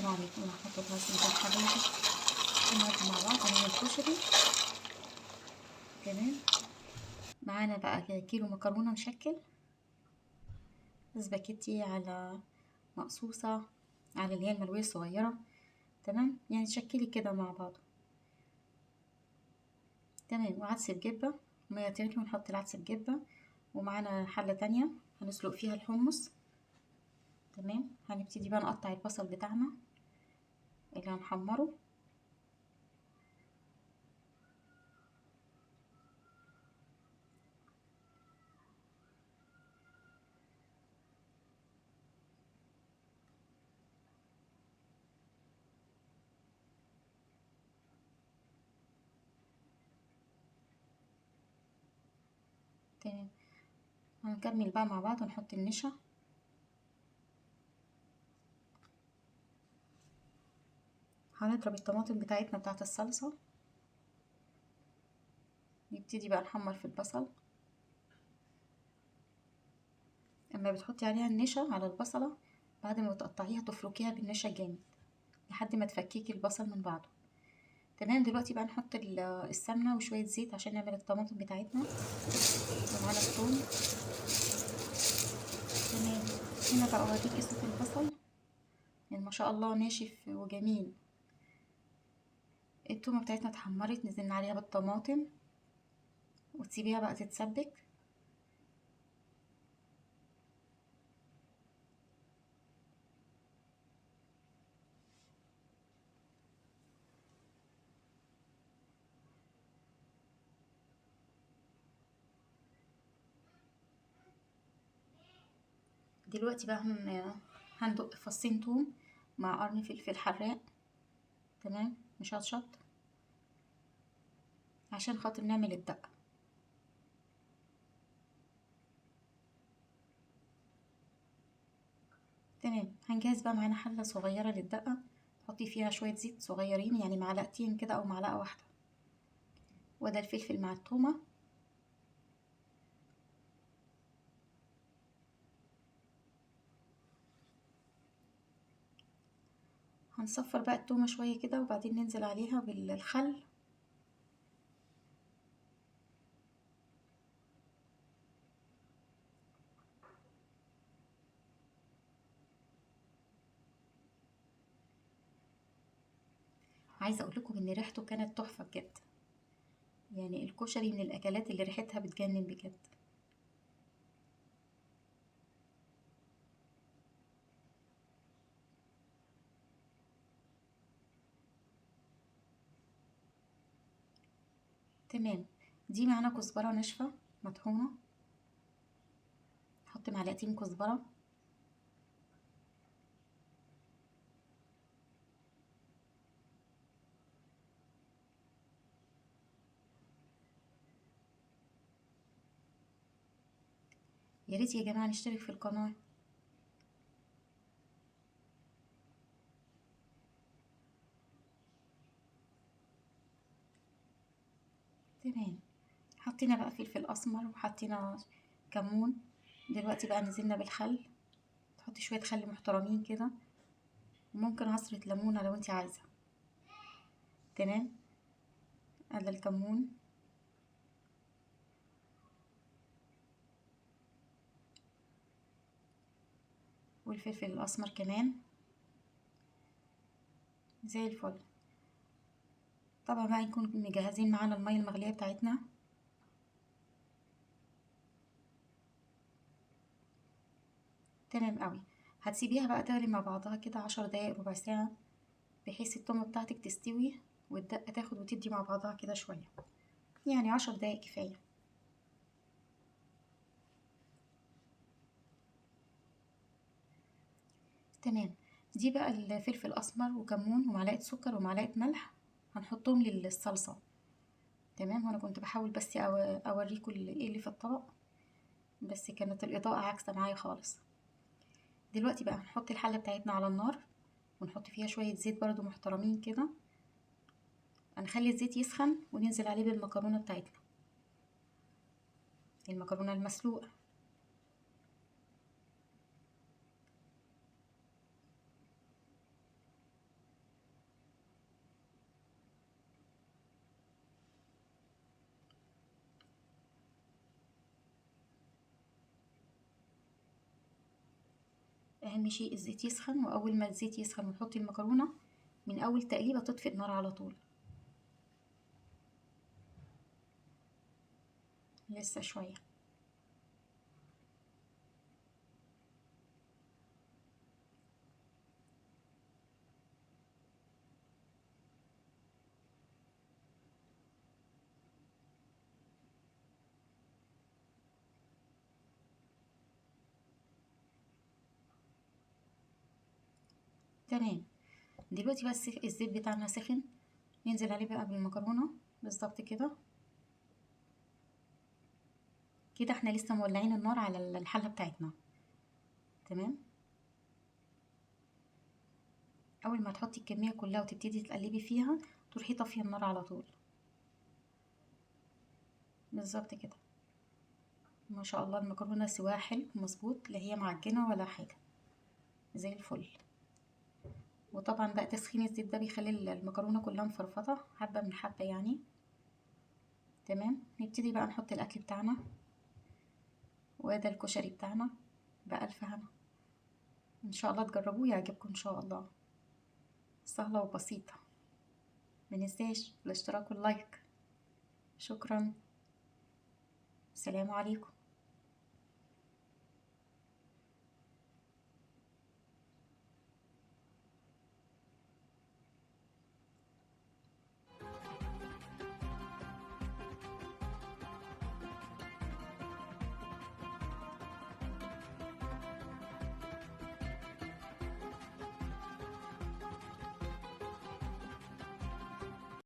السلام عليكم ورحمة الله وبركاته حبايبي. النهارده مع بعض هنعمل كشري. تمام. معانا بقى كيلو مكرونة مشكل، سباكيتي على مقصوصة، على اللي هي الملوية الصغيرة. تمام، يعني تشكلي كده مع بعض. تمام، وعدس بجبة، مية تغلي ونحط العدس بجبة. ومعانا حلة تانية هنسلق فيها الحمص. تمام، هنبتدي بقى نقطع البصل بتاعنا اللي هنحمره. تمام، هنكمل بقى مع بعض ونحط النشا. هنضرب الطماطم بتاعتنا بتاعت الصلصة. نبتدي بقى نحمر في البصل. اما بتحطي عليها النشا على البصلة، بعد ما تقطعيها تفركيها بالنشا جامد لحد ما تفكيكي البصل من بعضه. تمام، دلوقتي بقى نحط السمنة وشوية زيت عشان نعمل الطماطم بتاعتنا. ومعانا الثوم. تمام، هنا بقى اوريك قصة البصل، يعني ما شاء الله ناشف وجميل. التومة بتاعتنا اتحمرت، نزلنا عليها بالطماطم وتسيبيها بقى تتسبك. دلوقتي بقى هندق فصين توم مع قرن فلفل حراق. تمام، مشطشط عشان خاطر نعمل الدقة. تمام، هنجهز بقى معانا حلة صغيرة للدقة، تحطي فيها شوية زيت صغيرين، يعني معلقتين كده أو معلقة واحدة. وده الفلفل مع التومة. هنصفر بقى التومة شوية كده وبعدين ننزل عليها بالخل. عايزة أقول لكم إن ريحته كانت تحفة بجد، يعني الكشري من الأكلات اللي ريحتها بتجنن بجد. تمام، دي معانا كزبرة ناشفة مطحونة، نحط معلقتين كزبرة. يا ريت يا جماعة نشترك في القناة. تمام، حطينا بقى فلفل أسمر وحطينا كمون. دلوقتي بقى نزلنا بالخل، تحطي شوية خل محترمين كده، وممكن عصرة ليمونة لو انت عايزة. تمام، ادي الكمون والفلفل الأسمر كمان زي الفل. طبعا بقى نكون مجهزين معانا المية المغلية بتاعتنا. تمام قوي، هتسيبيها بقى تغلي مع بعضها كده 10 دقايق ربع ساعة، بحيث التومة بتاعتك تستوي والدقة تاخد وتدي مع بعضها كده شوية، يعني 10 دقايق كفاية. تمام، دي بقى الفلفل أسمر وكمون ومعلقة سكر ومعلقة ملح هنحطهم للصلصة. تمام، وانا كنت بحاول بس اوريكم ايه اللي في الطبق، بس كانت الإضاءة عاكسة معايا خالص. دلوقتي بقى هنحط الحلة بتاعتنا على النار ونحط فيها شوية زيت برضو محترمين كده. هنخلي الزيت يسخن وننزل عليه بالمكرونة بتاعتنا، المكرونة المسلوقة. اهم شيء الزيت يسخن، واول ما الزيت يسخن ونحط المكرونه من اول تقليبه تطفئ النار على طول. لسه شويه. تمام. دلوقتي بس الزيت بتاعنا سخن، ننزل عليه بقى بالمكرونه بالظبط كده. كده احنا لسه مولعين النار على الحله بتاعتنا. تمام. اول ما تحطي الكميه كلها وتبتدي تقلبي فيها، تروحي طافيه النار على طول. بالظبط كده. ما شاء الله المكرونه سواها حلو مظبوط، لا هي معجنه ولا حاجه، زي الفل. وطبعا بقى تسخين الزيت ده بيخلي المكرونه كلها مفرفطه حبه من حبه يعني. تمام. نبتدي بقى نحط الاكل بتاعنا، وده الكشري بتاعنا بألف هنا. ان شاء الله تجربوه يعجبكم ان شاء الله. سهله وبسيطه. مننساش الاشتراك واللايك. شكرا. السلام عليكم.